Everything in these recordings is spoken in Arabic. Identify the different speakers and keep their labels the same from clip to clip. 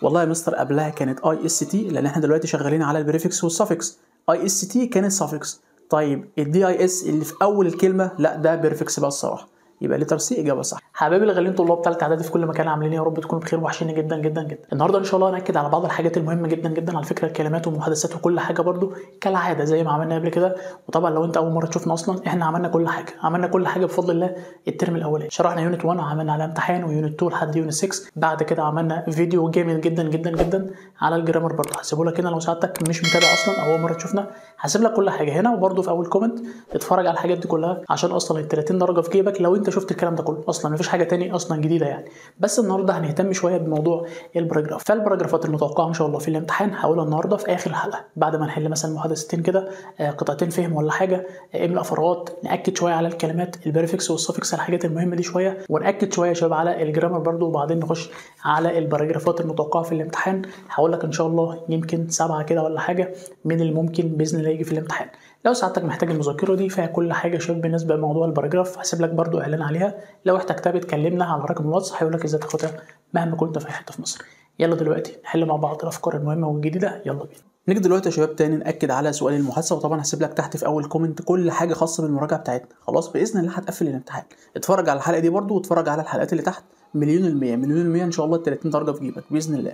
Speaker 1: والله يا مستر قبلها كانت اي اس تي، لان احنا دلوقتي شغالين على البريفكس والسفكس. اي اس تي كانت سفكس. طيب الدي اي اس اللي في اول الكلمه لا ده بريفكس بقى الصراحه، يبقى لتر سي اجابه صح. حبايبي اللي غاليين طلاب ثالثه اعدادي في كل مكان عاملين ايه؟ يا رب تكونوا بخير وحشيني جدا جدا جدا. النهارده ان شاء الله هنأكد على بعض الحاجات المهمه جدا جدا، على فكره الكلمات والمحادثات وكل حاجه برده كالعاده زي ما عملنا قبل كده. وطبعا لو انت اول مره تشوفنا اصلا احنا عملنا كل حاجه بفضل الله. الترم الاولاني شرحنا يونت 1 وعملنا على امتحان، ويونت 2 لحد يونت 6. بعد كده عملنا فيديو جامد جدا جدا جدا على الجرامر برده، هسيبه لك هنا لو سعادتك مش متابع اصلا او اول مره تشوفنا، هسيب لك كل حاجه هنا، وبرده في اول كومنت اتفرج على الحاجات دي كلها عشان اصلا ال 30 درجه في جيبك لو انت شفت الكلام ده كله. اصلا مفيش حاجه تاني اصلا جديده يعني. بس النهارده هنهتم شويه بموضوع الباراجراف. فالباراجرافات المتوقعه ان شاء الله في الامتحان هقولها النهارده في اخر الحلقه، بعد ما نحل مثلا محادثتين كده، قطعتين فهم ولا حاجه، املا فراغات، ناكد شويه على الكلمات البريفكس والسفكس، الحاجات المهمه دي شويه، وناكد شويه يا شباب على الجرامر برده، وبعدين نخش على الباراجرافات المتوقعه في الامتحان. هقول لك ان شاء الله يمكن 7 كده ولا حاجه من اللي ممكن باذن الله يجي في الامتحان. لو سعادتك محتاج المذكره دي فيها كل حاجه شباب بالنسبه لموضوع الباراجراف، هسيب لك برده اعلان عليها. لو احتجتها بتكلمنا على رقم الواتس هيقول لك ازاي تاخدها مهما كنت في اي حته في مصر. يلا دلوقتي نحل مع بعض الافكار المهمه والجديده، يلا بينا. نيجي دلوقتي يا شباب تاني ناكد على سؤال المحادثه، وطبعا هسيب لك تحت في اول كومنت كل حاجه خاصه بالمراجعه بتاعتنا. خلاص باذن الله هتقفل الامتحان. اتفرج على الحلقه دي برده واتفرج على الحلقات اللي تحت، مليون المية ان شاء الله 30 درجه في جيبك باذن الله.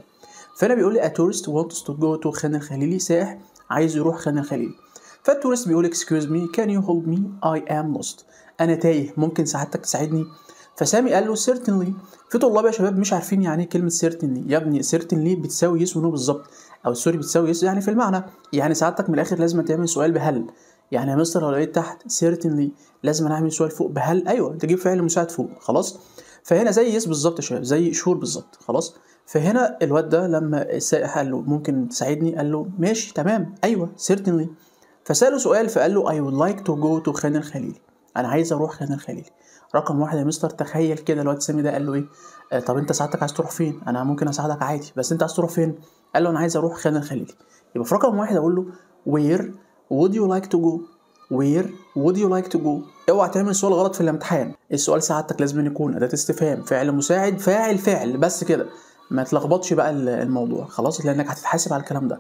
Speaker 1: فانا بيقول لي a tourist wants to go to خان الخليلي، سائح عايز يروح خان الخليلي. فالتورست بيقول excuse me can you hold me I am lost، انا تايه ممكن سعادتك تساعدني. فسامي قال له certainly. في طلاب يا شباب مش عارفين يعني ايه كلمه certainly. يا ابني certainly بتساوي يس ونو بالظبط، او سوري بتساوي يس يعني في المعنى. يعني سعادتك من الاخر لازم تعمل سؤال بهل. يعني يا مستر لو لقيت تحت certainly لازم اعمل سؤال فوق بهل، ايوه تجيب فعل مساعد فوق خلاص. فهنا زي يس بالظبط يا شباب، زي شور بالظبط خلاص. فهنا الواد ده لما السائح قال له ممكن تساعدني، قال له ماشي تمام ايوه certainly. فسأله سؤال فقال له I would like to go to خان الخليلي، أنا عايز أروح خان الخليلي. رقم 1 يا مستر تخيل كده الواد سامي ده قال له إيه؟ طب أنت سعادتك عايز تروح فين؟ أنا ممكن أساعدك عادي، بس أنت عايز تروح فين؟ قال له أنا عايز أروح خان الخليلي. يبقى في رقم 1 أقول له where would you like to go؟ where would you like to go؟ اوعى تعمل سؤال غلط في الامتحان. السؤال سعادتك لازم يكون أداة استفهام، فعل مساعد، فاعل بس كده، ما تلخبطش بقى الموضوع خلاص، لأنك هتتحاسب على الكلام ده.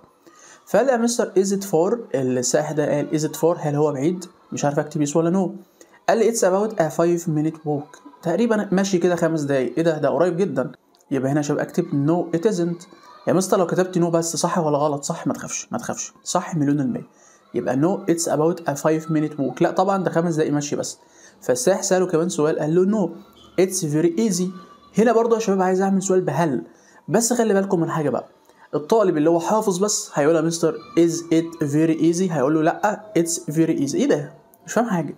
Speaker 1: فقال يا مستر is it far؟ السائح ده قال is it far؟ هل هو بعيد؟ مش عارف اكتب يس ولا نو. قال لي it's about a 5 minute walk، تقريبا ماشي كده 5 دقايق. ايه ده قريب جدا. يبقى هنا يا شباب اكتب no it isn't. يا مستر لو كتبت نو بس صح ولا غلط؟ صح، ما تخافش صح مليون المية. يبقى no it's about a 5 minute walk، لا طبعا ده 5 دقايق ماشي بس. فالسائح سأله كمان سؤال قال له no it's very easy. هنا برضه يا شباب عايز اعمل سؤال بهل، بس خلي بالكم من حاجة بقى. الطالب اللي هو حافظ بس هيقول يا مستر is it very easy، هيقول له لا it's very easy. ايه ده؟ مش فاهم حاجه.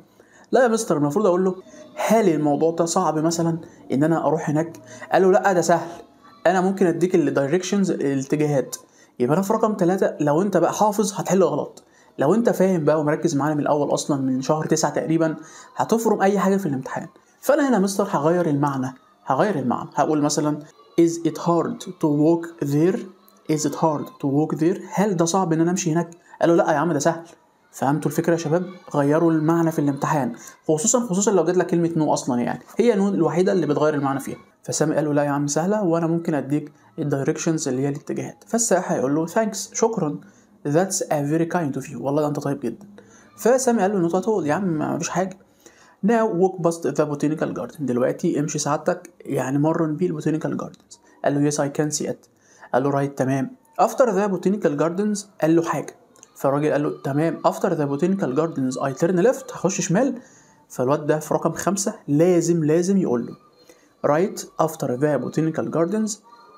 Speaker 1: لا يا مستر المفروض اقول له هل الموضوع ده صعب مثلا ان انا اروح هناك؟ قال له لا ده سهل، انا ممكن اديك الدايركشنز الاتجاهات. يبقى انا في رقم 3 لو انت بقى حافظ هتحل غلط، لو انت فاهم بقى ومركز معانا من الاول اصلا من شهر 9 تقريبا هتفرم اي حاجه في الامتحان. فانا هنا يا مستر هغير المعنى، هقول مثلا is it hard to walk there؟ is it hard to walk there؟ هل ده صعب ان انا امشي هناك؟ قالوا لا يا عم ده سهل. فهمتوا الفكره يا شباب؟ غيروا المعنى في الامتحان، خصوصا لو جت لك كلمه نو اصلا، يعني هي نو الوحيده اللي بتغير المعنى فيها. فسامي قال له لا يا عم سهله، وانا ممكن اديك الدايركشنز اللي هي الاتجاهات. فالسائح هيقول له ثانكس شكرا، that's a very kind of you، والله ده انت طيب جدا. فسامي قال له نوت اتول يا عم ما فيش حاجه. now walk past the botanical garden، دلوقتي امشي سعادتك يعني مرن بيه البوتانيكال جاردنز. قال له yes I can see it. قال له رايت تمام. after the botanical gardens قال له حاجه، فالراجل قال له تمام after the botanical gardens I turn left، هخش شمال. فالواد ده في رقم 5 لازم يقول له right after the botanical gardens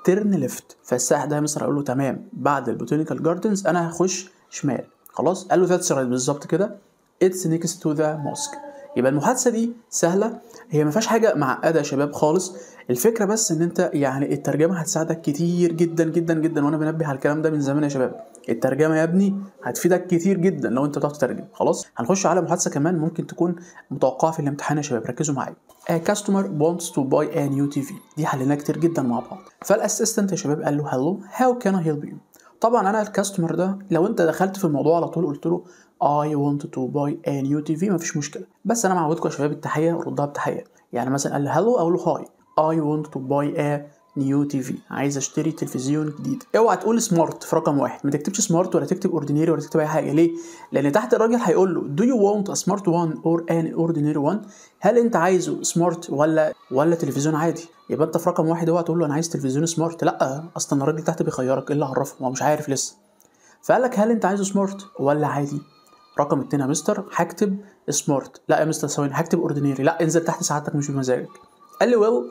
Speaker 1: turn left. فالسائح ده مصر قال له تمام بعد البوتانيكال جاردنز انا هخش شمال. خلاص قال له that's right بالظبط كده it's next to the mosque. يبقى المحادثه دي سهله، هي ما فيهاش حاجه معقده يا شباب خالص. الفكره بس ان انت يعني الترجمه هتساعدك كتير جدا جدا جدا، وانا بنبه على الكلام ده من زمان يا شباب. الترجمه يا ابني هتفيدك كتير جدا لو انت بتعرف تترجم. خلاص هنخش على محادثه كمان ممكن تكون متوقعه في الامتحان يا شباب، ركزوا معايا. A customer wants to buy a new TV، دي حليناها كتير جدا مع بعض. فالاسيستنت يا شباب قال له hello how can I help you؟ طبعا انا الكاستمر ده لو انت دخلت في الموضوع على طول قلت له I want to buy a new TV مفيش مشكله، بس انا معودكم يا شباب التحيه ردها بتحيه. يعني مثلا قال لي hello اقول له hi I want to buy a نيو تي في، عايز اشتري تلفزيون جديد. اوعى تقول سمارت في رقم واحد، ما تكتبش سمارت ولا تكتب اوردينري ولا تكتب اي حاجه. ليه؟ لان تحت الراجل هيقول له do you want a smart one or an ordinary one؟ هل انت عايزه سمارت ولا تلفزيون عادي؟ يبقى انت في رقم واحد اوعى تقول له انا عايز تلفزيون سمارت، لا اصلا الراجل تحت بيخيرك، ايه اللي عرفه؟ هو مش عارف لسه. فقال لك هل انت عايزه سمارت ولا عادي؟ رقم 2 يا مستر هكتب سمارت. لا يا مستر ثواني، هكتب اوردينري. لا انزل تحت سعادتك مش بمزاجك. قال لي well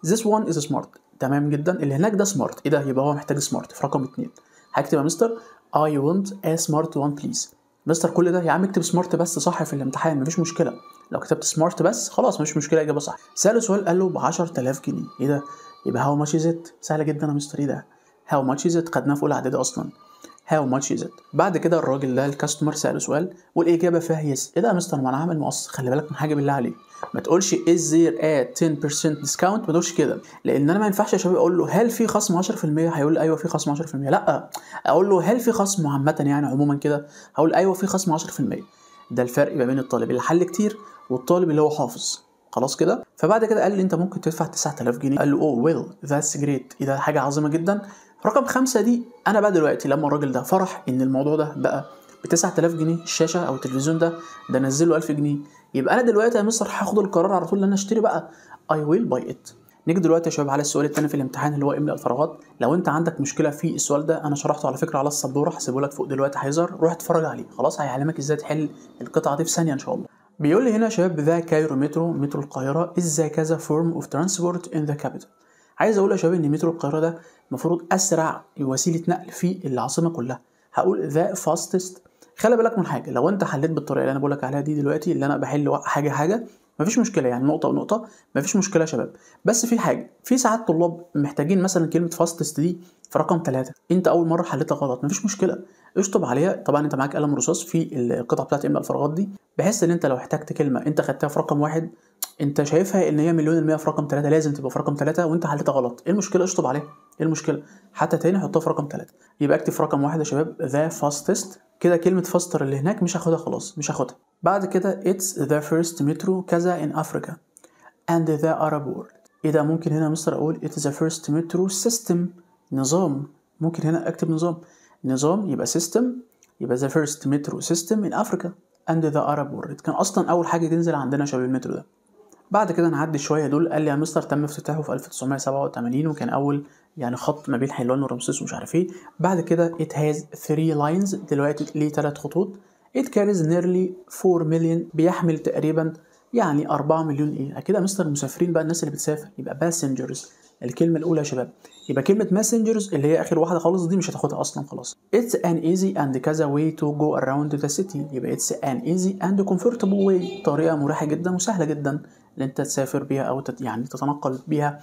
Speaker 1: this one is smart. تمام جدا، اللي هناك ده سمارت. ايه ده؟ يبقى هو محتاج سمارت في رقم 2. هكتب يا مستر I want a smart one please. مستر كل ده يا عم اكتب سمارت بس صح في الامتحان مفيش مشكله. لو كتبت سمارت بس خلاص مفيش مشكله، اجابه صح. ساله سؤال قال له ب 10000 جنيه. ايه ده؟ يبقى هاو ماتش از ات. سهله جدا يا مستر. ايه ده؟ هاو ماتش از ات خدناها في اولى اعدادي اصلا. هاو ماتش از ات. بعد كده الراجل ده الكاستمر ساله سؤال والاجابه فيها يس. ايه ده يا مستر؟ ما انا عامل مقص. خلي بالك من حاجه بالله عليك، ما تقولش is there a 10% discount، ما تقولش كده، لان انا ما ينفعش يا شباب اقول له هل في خصم 10%، هيقول لي ايوه في خصم 10%. لا، اقول له هل في خصم عامه يعني عموما كده، هقول ايوه في خصم 10%. ده الفرق ما بين الطالب اللي حل كتير والطالب اللي هو حافظ. خلاص كده. فبعد كده قال لي انت ممكن تدفع 9000 جنيه. قال له اوه ويل ذاتس جريت. ايه ده؟ حاجه عظيمه جدا. رقم 5 دي انا بقى دلوقتي لما الراجل ده فرح ان الموضوع ده بقى ب 9000 جنيه الشاشه او التلفزيون ده نزله 1000 جنيه، يبقى انا دلوقتي يا مستر هاخد القرار على طول ان انا اشتري بقى اي ويل باي ات. نيجي دلوقتي يا شباب على السؤال الثاني في الامتحان اللي هو املأ الفراغات. لو انت عندك مشكله في السؤال ده انا شرحته على فكره على السبوره، هسيبه لك فوق دلوقتي هيظهر، روح اتفرج عليه. خلاص هيعلمك ازاي تحل القطعه دي في ثانيه ان شاء الله. بيقول لي هنا يا شباب ذا كايرو مترو القاهره is the كذا form of transport in the capital. عايز اقول يا شباب ان مترو القاهره ده المفروض اسرع وسيله نقل في العاصمه كلها. هقول ذا فاستست. خلي بالك من حاجه، لو انت حليت بالطريقه اللي انا بقول لك عليها دي دلوقتي، اللي انا بحل حاجه مفيش مشكله، يعني نقطه ونقطه مفيش مشكله يا شباب. بس في حاجه، في ساعات طلاب محتاجين مثلا كلمه فاستست دي في رقم 3، انت اول مره حليتها غلط، مفيش مشكله اشطب عليها. طبعا انت معاك قلم رصاص في القطعه بتاعت املأ الفراغات دي، بحيث ان انت لو احتجت كلمه انت خدتها في رقم 1 انت شايفها ان هي مليون المية في رقم 3، لازم تبقى في رقم 3 وانت حليتها غلط. ايه المشكله؟ اشطب عليها. ايه المشكله؟ حتى تاني حطها في رقم 3. يبقى اكتب في رقم 1 يا شباب ذا فاستست. كده كلمه فاستر اللي هناك مش هاخدها خلاص، مش هاخدها. بعد كده it's the first metro كذا in Africa and the Arab world. ايه ده؟ ممكن هنا مستر اقول it's the first metro system نظام. ممكن هنا اكتب نظام يبقى system، يبقى the first metro system in Africa and the Arab world. كان اصلا اول حاجه تنزل عندنا شباب المترو ده. بعد كده نعدي شويه دول. قال لي يا مستر تم افتتاحه في 1987 وكان اول يعني خط ما بين حلوان ورمسيس ومش عارف ايه. بعد كده it has 3 lines، دلوقتي ليه 3 خطوط. it carries nearly 4 million، بيحمل تقريبا يعني 4 مليون ايه اكيد يا مستر مسافرين بقى، الناس اللي بتسافر. يبقى passengers الكلمه الاولى يا شباب. يبقى كلمه passengers اللي هي اخر واحده خالص دي مش هتاخدها اصلا خلاص. it's an easy and كذا way to go around the city. يبقى it's an easy and comfortable way، طريقه مريحه جدا وسهله جدا اللي انت تسافر بيها او يعني تتنقل بيها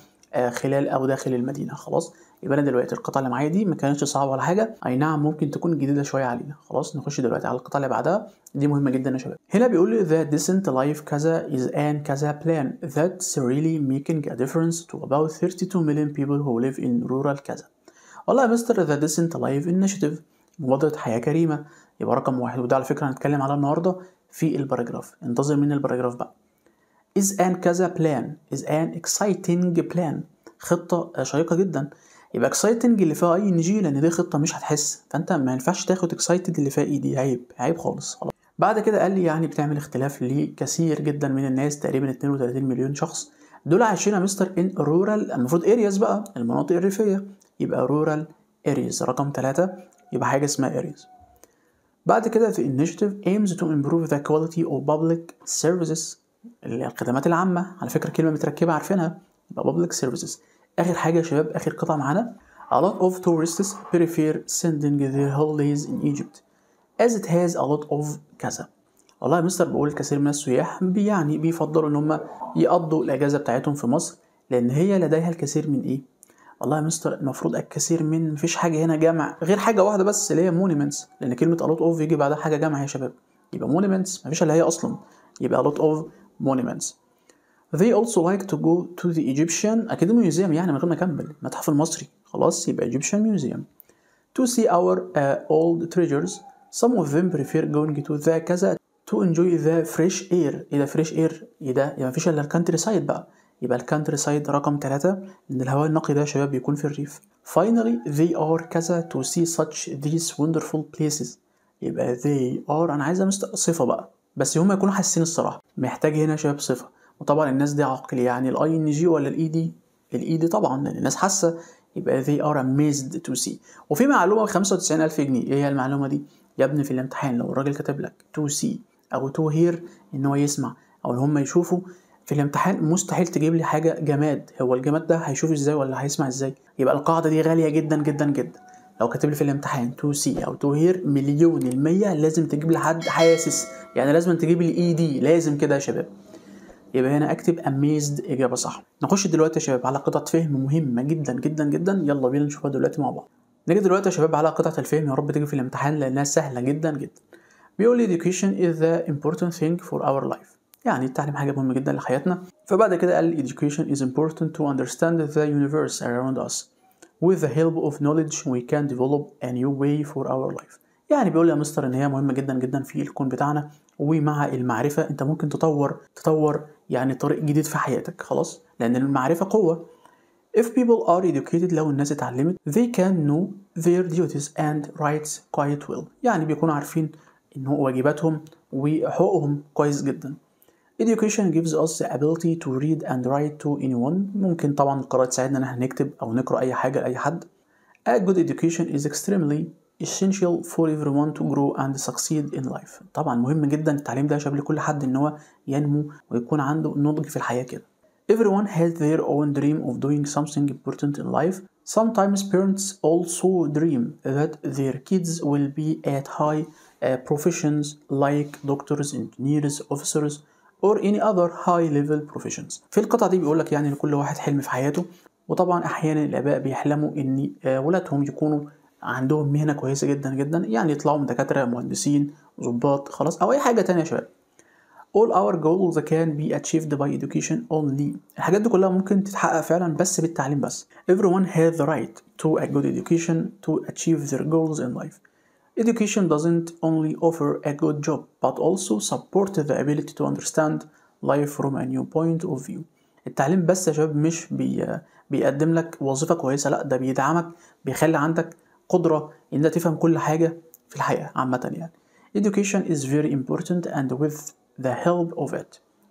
Speaker 1: خلال او داخل المدينه. خلاص يبقى انا دلوقتي القطعه اللي معايا دي ما كانتش صعبه ولا حاجه، اي نعم ممكن تكون جديده شويه علينا. خلاص نخش دلوقتي على القطعه اللي بعدها، دي مهمه جدا يا شباب. هنا بيقول لي the decent life كذا is an كذا plan that's really making a difference to about 32 million people who live in rural كذا. والله يا مستر the decent life initiative مبادره حياه كريمه، يبقى رقم 1، وده على فكره هنتكلم عليه النهارده في الباراجراف. انتظر مني الباراجراف بقى. is an كذا plan is an exciting plan، خطة شيقة جدا. يبقى exciting اللي فيها اي ان جي لان دي خطة مش هتحس، فانت ما ينفعش تاخد excited اللي فيها اي دي، عيب خالص. خلاص بعد كده قال لي يعني بتعمل اختلاف لكثير جدا من الناس، تقريبا 32 مليون شخص دول عايشين يا مستر in rural، المفروض areas بقى المناطق الريفية، يبقى rural areas رقم 3، يبقى حاجة اسمها areas. بعد كده the initiative aims to improve the quality of public services، الخدمات العامة. على فكرة كلمة متركبة عارفينها، يبقى public services. آخر حاجة يا شباب آخر قطعة معانا a lot of tourists prefer sending their holidays in Egypt as it has a lot of كذا. والله يا مستر بقول الكثير من السياح يعني بيفضلوا ان هم يقضوا الأجازة بتاعتهم في مصر لأن هي لديها الكثير من ايه؟ والله يا مستر المفروض الكثير من، مفيش حاجة هنا جمع غير حاجة واحدة بس اللي هي monuments، لأن كلمة a lot of يجي بعدها حاجة جمع يا شباب، يبقى monuments مفيش اللي هي أصلا، يبقى a lot of monuments. They also like to go to the Egyptian أكيد museum، يعني من غير ما أكمل المتحف المصري. خلاص يبقى Egyptian museum to see our old treasures. Some of them prefer going to the كذا to enjoy the fresh air. إيه ده fresh air؟ إيه ده؟ يعني مفيش إلا الكانتري سايد بقى، يبقى الكانتري سايد رقم 3، لأن الهواء النقي ده يا شباب بيكون في الريف. Finally they are كذا to see such these wonderful places. يبقى they are أنا عايزة صفة بقى، بس هما يكونوا حاسين الصراحة، محتاج هنا يا شباب صفة. وطبعا الناس دي عقل، يعني الاي ان جي ولا الاي دي؟ الاي دي طبعا، لأن الناس حاسة. يبقى they are amazed to see. وفي معلومة ب95,000 جنيه، ايه هي المعلومة دي؟ يا ابني في الامتحان لو الراجل كتب لك to see أو to hear إن هو يسمع أو إن هم يشوفوا، في الامتحان مستحيل تجيب لي حاجة جماد. هو الجماد ده هيشوف ازاي ولا هيسمع ازاي؟ يبقى القاعدة دي غالية جدا جدا جدا. لو كاتب لي في الامتحان to see أو to hear، 1,000,000% لازم تجيب لي حد حاسس، يعني لازم تجيب لي اي دي، لازم كده يا شباب. يبقى هنا اكتب amazed إجابة صح. نخش دلوقتي يا شباب على قطعة فهم مهمة جدا جدا جدا، يلا بينا نشوفها دلوقتي مع بعض. نيجي دلوقتي يا شباب على قطعة الفهم، يا رب تيجي في الامتحان لأنها سهلة جدا جدا. بيقول education is the important thing for our life، يعني التعليم حاجة مهمة جدا لحياتنا. فبعد كده قال education is important to understand the universe around us. With the help of knowledge we can develop a new way for our life. يعني بيقول يا مستر ان هي مهمة جدا جدا في الكون بتاعنا، ومع المعرفة انت ممكن تطور يعني طريق جديد في حياتك، خلاص، لان المعرفة قوة. If people are educated، لو الناس اتعلمت، they can know their duties and rights quite well، يعني بيكونوا عارفين إن هو واجباتهم وحقوقهم كويس جدا. Education gives us the ability to read and write to anyone، ممكن طبعا القراءة تساعدنا إن احنا نكتب أو نقرأ أي حاجة لأي حد. A good education is extremely essential for everyone to grow and succeed in life. طبعا مهم جدا التعليم ده يا شباب لكل حد إن هو ينمو ويكون عنده نضج في الحياة كده. Everyone has their own dream of doing something important in life. Sometimes parents also dream that their kids will be at high professions like doctors, engineers, officers or any other high level professions. في القطعة دي بيقولك يعني لكل واحد حلم في حياته، وطبعا أحيانا الآباء بيحلموا إن ولادهم يكونوا عندهم مهنة كويسة جدا جدا، يعني يطلعوا دكاترة، مهندسين، ضباط، خلاص، أو أي حاجة تانية يا شباب. All our goals can be achieved by education only. الحاجات دي كلها ممكن تتحقق فعلا بس بالتعليم بس. Everyone has the right to a good education to achieve their goals in life. Education doesn't only offer a good job but also support the ability to understand life from a new point of view. التعليم بس يا شباب مش بيقدم لك وظيفة كويسة، لا ده بيدعمك، بيخلي عندك قدرة إن تفهم كل حاجة في الحياة عامة يعني. Education is very important and with the help of it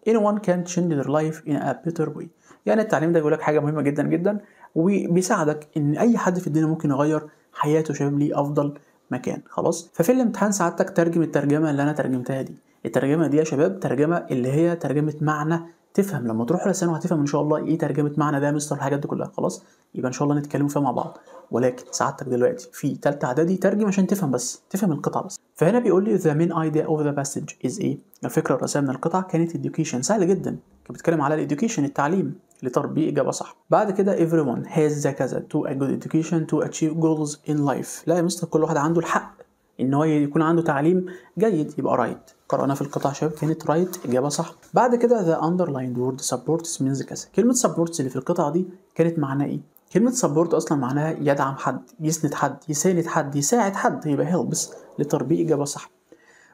Speaker 1: anyone can change their life in a better way. يعني التعليم ده بيقول لك حاجة مهمة جدا جدا، وبيساعدك إن أي حد في الدنيا ممكن يغير حياته شباب ليه أفضل مكان، خلاص. ففي الامتحان سعادتك ترجم الترجمة اللي أنا ترجمتها دي. الترجمة دي يا شباب ترجمة اللي هي ترجمة معنى، تفهم لما تروح لسانه هتفهم ان شاء الله ايه ترجمه معنى ده يا مستر الحاجات دي كلها، خلاص. يبقى ان شاء الله نتكلم فيها مع بعض، ولكن سعادتك دلوقتي في ثالثه اعدادي ترجم عشان تفهم بس، تفهم القطعه بس. فهنا بيقول لي the main idea of the passage is ايه؟ الفكره الرئيسيه من القطعه كانت education، سهله جدا، كانت بتتكلم على الاديوكيشن، التعليم لتربيه اجابه صح. بعد كده everyone has the كذا to a good education to achieve goals in life. لا يا مستر كل واحد عنده الحق ان هو يكون عنده تعليم جيد، يبقى رايت. قرأنا في القطعة شباب كانت رايت إجابة صح. بعد كده the underlined word supports means كذا. كلمة supports اللي في القطعة دي كانت معناها إيه؟ كلمة support أصلا معناها يدعم حد، يسند حد، يساند حد، يساعد حد، يبقى helps لتربيه إجابة صح.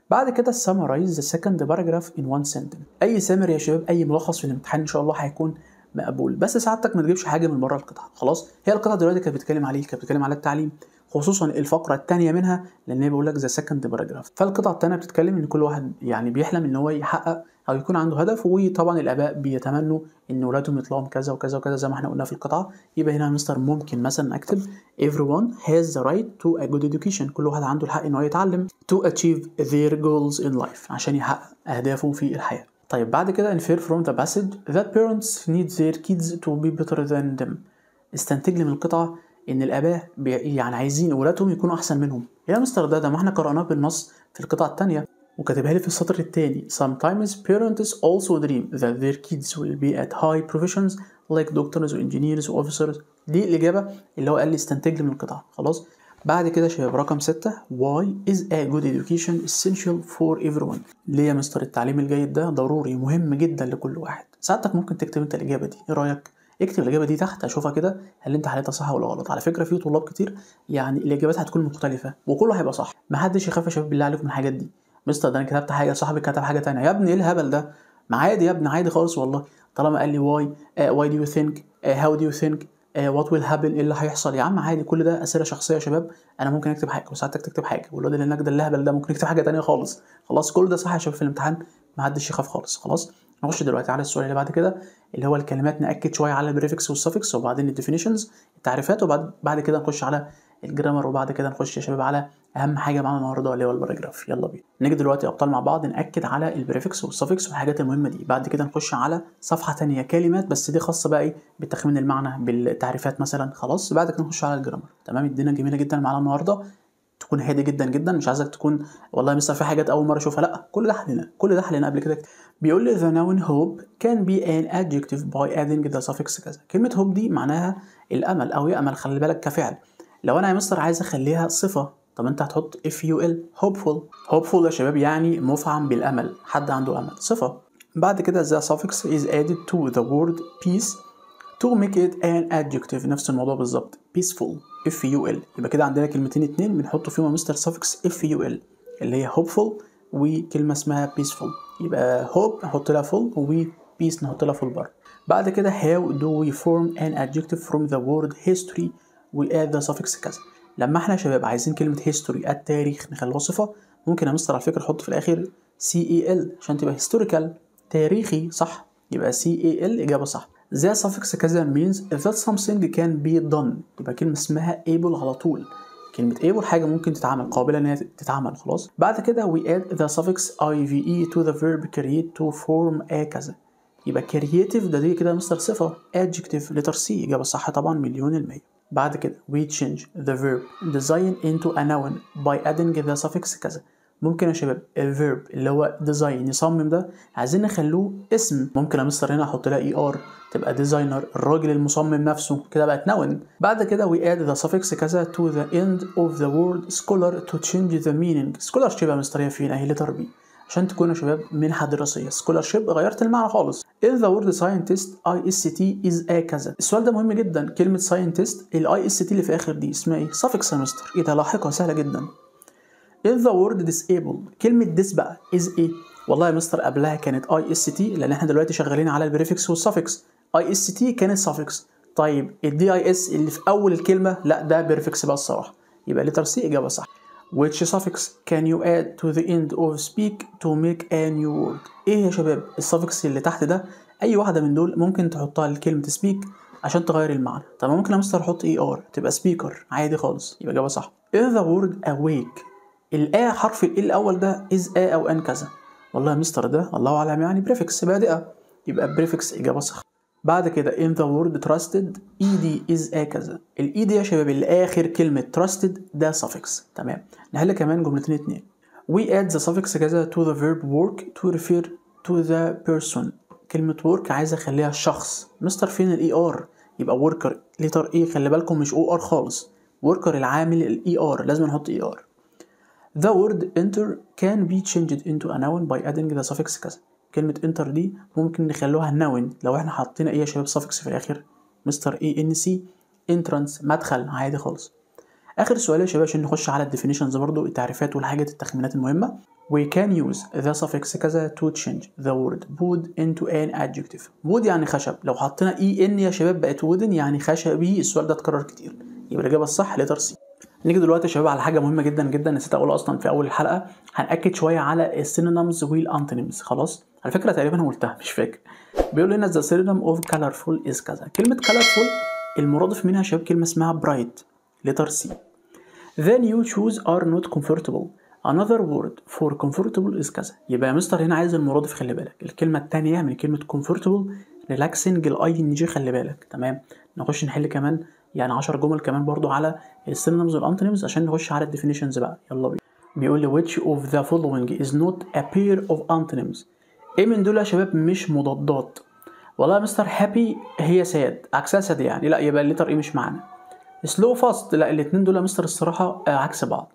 Speaker 1: بعد كده summarize the second paragraph in one sentence. أي سامر يا شباب، أي ملخص في الامتحان إن شاء الله هيكون مقبول، بس سعادتك ما تجيبش حاجة من بره القطعة، خلاص. هي القطعة دلوقتي كانت بتتكلم عليه، كانت بتتكلم على التعليم، خصوصا الفقرة الثانية منها لأن هي بيقول لك ذا سكند باراجراف. فالقطعة الثانية بتتكلم إن كل واحد يعني بيحلم إن هو يحقق أو يكون عنده هدف، وطبعا الآباء بيتمنوا إن أولادهم يطلعوا كذا وكذا وكذا زي ما إحنا قلنا في القطعة. يبقى هنا مستر ممكن مثلا أكتب everyone has the right to a good education، كل واحد عنده الحق إن هو يتعلم to achieve their goals in life، عشان يحقق أهدافه في الحياة. طيب بعد كده infer from the passage that parents need their kids to be better than them. استنتج لي من القطعة ان الاباء يعني عايزين اولادهم يكونوا احسن منهم. يا مستر ده ما احنا قرأناه بالنص في القطعة الثانية وكاتبها لي في السطر الثاني. Sometimes parents also dream that their kids will be at high professions like doctors و engineers و officers. دي الإجابة اللي هو قال لي استنتج لي من القطعة، خلاص. بعد كده شباب رقم 6 why is a good education essential for everyone. ليه يا مستر التعليم الجيد ده ضروري مهم جدا لكل واحد؟ ساعتك ممكن تكتب انت الإجابة دي، ايه رأيك؟ اكتب الإجابة دي تحت أشوفها كده هل أنت حلتها صح ولا غلط. على فكرة في طلاب كتير يعني الإجابات هتكون مختلفة وكله هيبقى صح، محدش يخاف يا شباب بالله عليكم من الحاجات دي. مستر ده أنا كتبت حاجة، صاحبي كتب حاجة تانية، يا ابني إيه الهبل ده؟ ما عادي يا ابني، عادي خالص والله. طالما قال لي why do you think how do you think what will happen، ايه اللي هيحصل. يا عم عادي، كل ده اسئله شخصيه يا شباب. انا ممكن اكتب حاجه وساعتك تكتب حاجه، والواد اللي هناك ده اللهبل ده ممكن يكتب حاجه تانية خالص. خلاص كل ده صح يا شباب في الامتحان، ما حدش يخاف خالص. خلاص نخش دلوقتي على السؤال اللي بعد كده، اللي هو الكلمات. ناكد شويه على البريفكس والسفكس، وبعدين الديفينيشنز التعريفات، وبعد كده نخش على الجرامر، وبعد كده نخش يا شباب على اهم حاجه معانا النهارده اللي هو الباراجراف. يلا بينا نيجي دلوقتي يا ابطال مع بعض ناكد على البريفكس والسفكس والحاجات المهمه دي. بعد كده نخش على صفحه ثانيه كلمات، بس دي خاصه بقى ايه بتخمين المعنى بالتعريفات مثلا. خلاص بعد كده نخش على الجرامر. تمام، الدنيا جميله جدا معانا النهارده. تكون هادي جدا جدا، مش عايزك تكون والله مثلا في حاجات اول مره اشوفها، لا كل ده حلينا قبل كده. بيقول لي the noun hope can be an adjective by adding the suffix كذا. كلمه hope دي معناها الامل او يامل، خلي بالك كفعل. لو انا يا مستر عايز اخليها صفه، طب انت هتحط ful hopeful يا شباب، يعني مفعم بالامل، حد عنده امل، صفه. بعد كده the suffix is added to the word peace to make it an adjective، نفس الموضوع بالظبط، peaceful ful. يبقى كده عندنا كلمتين اتنين بنحط فيهم مستر suffix ful، اللي هي hopeful وكلمه اسمها peaceful. يبقى hope نحط لها full و peace نحط لها full بره. بعد كده how do we form an adjective from the word history we add the suffix كذا. لما احنا يا شباب عايزين كلمه history التاريخ نخليها صفه، ممكن يا مستر على فكره نحط في الاخر CEL عشان تبقى historical تاريخي، صح؟ يبقى CEL اجابه صح. The suffix كذا means that something can be done، يبقى كلمة اسمها able على طول. كلمة able حاجة ممكن تتعمل، قابلة انها تتعمل. خلاص بعد كده we add the suffix IVE to the verb create to form a كذا. يبقى creative ده دي كده مستر صفة، adjective letter C إجابة صح طبعا 100%. بعد كده we change the verb design into a noun by adding the suffix كذا. ممكن يا شباب الفيرب اللي هو ديزاين يصمم ده عايزين نخلوه اسم، ممكن يا مستر هنا احط لها ER تبقى ديزاينر، الراجل المصمم نفسه، كده بقت نون. بعد كده we add the suffix كذا to the end of the word scholar to change the meaning. scholarship يا مستر هي فين اهي letter B عشان تكون يا شباب منحة دراسية. scholarship غيرت المعنى خالص. in the word scientist IST is a كذا. السؤال ده مهم جدا، كلمة scientist ال IST اللي في آخر دي اسمها ايه؟ suffix يا مستر. ايه ده لاحقة سهلة جدا. in the word disabled كلمة this بقى is ايه؟ والله يا مستر قبلها كانت IST لأن احنا دلوقتي شغالين على البريفكس والسفكس. IST كانت suffix. طيب DIS اللي في أول الكلمة لا ده بريفكس بقى الصراحة، يبقى letter C إجابة صح. which suffix can you add to the end of speak to make a new word؟ ايه يا شباب السفكس اللي تحت ده؟ أي واحدة من دول ممكن تحطها لكلمة speak عشان تغير المعنى. طب ممكن يا مستر احط ER تبقى speaker عادي خالص، يبقى إجابة صح. in the word awake الآ حرف ال الأول ده is a أو ان كذا. والله يا مستر ده الله أعلم يعني بريفكس بادئة، يبقى بريفكس إجابة صح. بعد كده in the word trusted ed is a كذا. ال ed يا شباب اللي آخر كلمة trusted ده suffix. تمام، نحل كمان جملتين اتنين. we add the suffix كذا to the verb work to refer to the person. كلمة work عايز أخليها شخص. مستر فين ال er؟ يبقى worker letter E، خلي بالكم مش or خالص. worker العامل ال er لازم نحط er. The word enter can be changed into a noun by adding the suffix كذا. كلمة enter دي ممكن نخلوها noun لو احنا حاطين ايه يا شباب suffix في الآخر، مستر ENC entrance مدخل عادي خالص. آخر سؤال يا شباب عشان نخش على الديفينيشنز برضو التعريفات والحاجات التخمينات المهمة. We can use the suffix كذا to change the word wood into an adjective. wood يعني خشب، لو حطينا en يا شباب بقت wooden يعني خشبي. السؤال ده اتكرر كتير، يبقى الإجابة الصح letter C. نيجي دلوقتي يا شباب على حاجه مهمه جدا جدا نسيت اقولها اصلا في اول الحلقه. هنأكد شويه على السينونيمز والانتونيمز. خلاص على فكره تقريبا انا قلتها مش فاكر. بيقول لنا the synonym of colorful is كذا. كلمه colorful المرادف منها يا شباب كلمه اسمها bright letter C. then you choose are not comfortable another word for comfortable is كذا. يبقى يا مستر هنا عايز المرادف، خلي بالك الكلمه الثانيه من كلمه comfortable relaxing ing خلي بالك. تمام، نخش نحل كمان يعني 10 جمل كمان برضو على السينونيمز والانتونيمز عشان نخش على الديفينيشنز بقى. يلا بينا. بيقول لي which of the following is not a pair of antonyms؟ ايه من دول يا شباب مش مضادات؟ والله يا مستر happy هي sad عكسها sad يعني لا، يبقى الليتر ايه مش معانا. slow fast لا، الاتنين دول يا مستر الصراحه عكس بعض.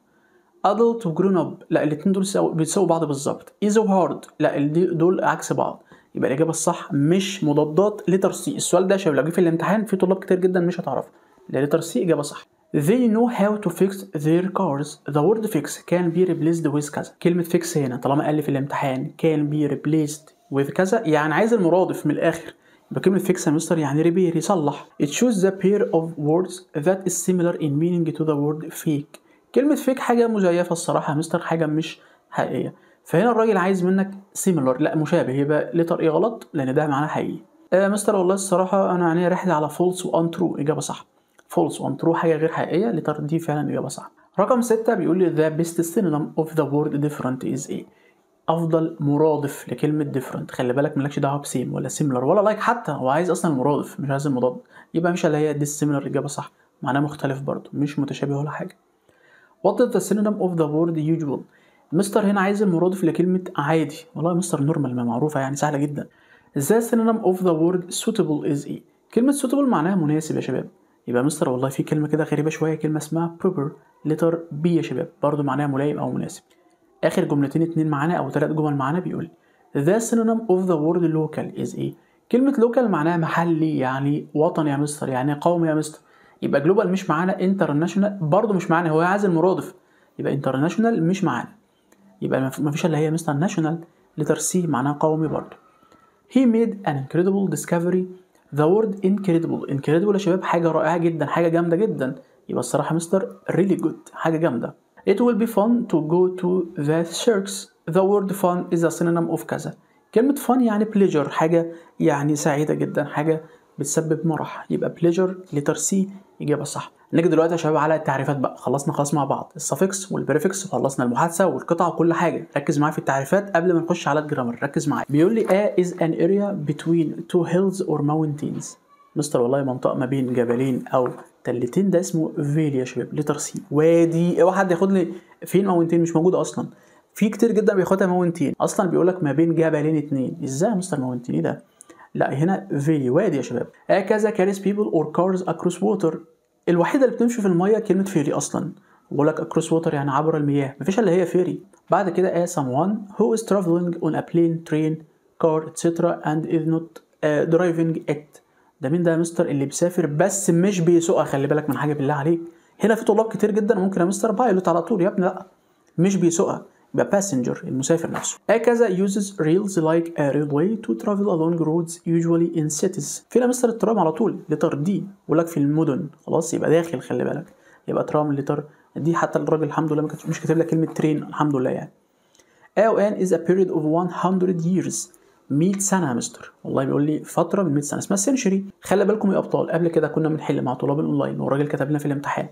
Speaker 1: adult و grown up لا، الاتنين دول بيساووا بعض بالظبط. easy و hard لا، دول عكس بعض. يبقى الإجابة الصح مش مضادات لتر سي. السؤال ده شباب لو جه في الامتحان في طلاب كتير جدا مش هتعرفه. لتر سي إجابة صح. They know how to fix their cars. The word fix can be replaced with كذا. كلمة fix هنا طالما قال لي في الامتحان can be replaced with كذا يعني عايز المرادف من الآخر. بكلمة fix يا مستر يعني repair يصلح. It shows the pair of words that is similar in meaning to the word fake. كلمة fake حاجة مزيفة الصراحة يا مستر، حاجة مش حقيقية. فهنا الراجل عايز منك similar، لا مشابه، يبقى لتر ايه غلط لأن ده معناه حقيقي. مستر والله الصراحة أنا يعني رحلة على false و untrue، إجابة صح. false و untrue حاجة غير حقيقية، لتر دي فعلا إجابة صح. رقم 6 بيقول لي the best synonym of the word different is ايه؟ افضل مرادف لكلمه different. خلي بالك مالكش دعوه بسيم ولا similar ولا like، حتى هو عايز اصلا المرادف مش عايز المضاد، يبقى مش اللي هي dissimilar اجابه صح، معناه مختلف برضه مش متشابه ولا حاجه. what is the synonym of the word usual؟ مستر هنا عايز المرادف لكلمه عادي. والله يا مستر نورمال ما معروفه يعني سهله جدا. the synonym of the word suitable is ايه؟ كلمه suitable معناها مناسب يا شباب. يبقى مستر والله في كلمه كده غريبه شويه، كلمه اسمها proper، لتر B يا شباب، برضه معناها ملائم او مناسب. اخر جملتين 2 معانا او 3 جمل معانا بيقول the synonym of the word local is ايه؟ كلمة local معناها محلي يعني وطني يا مستر، يعني قومي يا مستر. يبقى global مش معانا، international برضو مش معانا، هو عايز المرادف، يبقى international مش معانا، يبقى مفيش اللي هي مستر national. letter C معناها قومي برضو. he made an incredible discovery. the word incredible يا شباب حاجة رائعة جدا، حاجة جامدة جدا، يبقى الصراحة مستر really good، حاجة جامدة. It will be fun to go to the circus. The word fun is a synonym of كذا. كلمة fun يعني pleasure، حاجة يعني سعيدة جدا، حاجة بتسبب مرح، يبقى pleasure letter C إجابة صح. نيجي دلوقتي يا شباب على التعريفات بقى، خلصنا خلاص مع بعض السفكس والبريفكس وخلصنا المحادثة والقطعة وكل حاجة. ركز معايا في التعريفات قبل ما نخش على الجرامر، ركز معايا. بيقول لي A is an area between two hills or mountains. مستر والله منطقة ما بين جبلين أو تلتين، ده اسمه فيلي يا شباب، لتر سي. وادي اوعى حد ياخد لي فين ماونتين، مش موجوده اصلا، في كتير جدا بياخدها ماونتين، اصلا بيقول لك ما بين جبلين 2. ازاي يا مستر ماونتين؟ ايه ده؟ لا هنا فيلي وادي يا شباب. هكذا carries people or cars across water. الوحيده اللي بتمشي في الميه كلمه فيري اصلا، بقول لك across water يعني عبر المياه، مفيش الا هي فيري. بعد كده someone who is traveling on a plane, train, car etc and is not driving it. ده مين ده يا مستر؟ اللي بيسافر بس مش بيسوقها. خلي بالك من حاجه بالله عليك، هنا في طلاب كتير جدا ممكن يا مستر بايلوت على طول، يا ابني لا مش بيسوقها، يبقى باسنجر المسافر نفسه. هكذا uses rails like a railway to travel along roads usually in cities. فين يا مستر الترام على طول؟ لتر دي، بقول لك في المدن، خلاص يبقى داخل، خلي بالك يبقى ترام لتر دي. حتى الراجل الحمد لله مش كاتب لك كلمه ترين، الحمد لله يعني. AON is a period of 100 years. 100 سنة يا مستر، والله بيقول لي فترة من 100 سنة اسمها سنشري. خلي بالكم يا أبطال، قبل كده كنا بنحل مع طلاب الأونلاين والراجل كتب لنا في الامتحان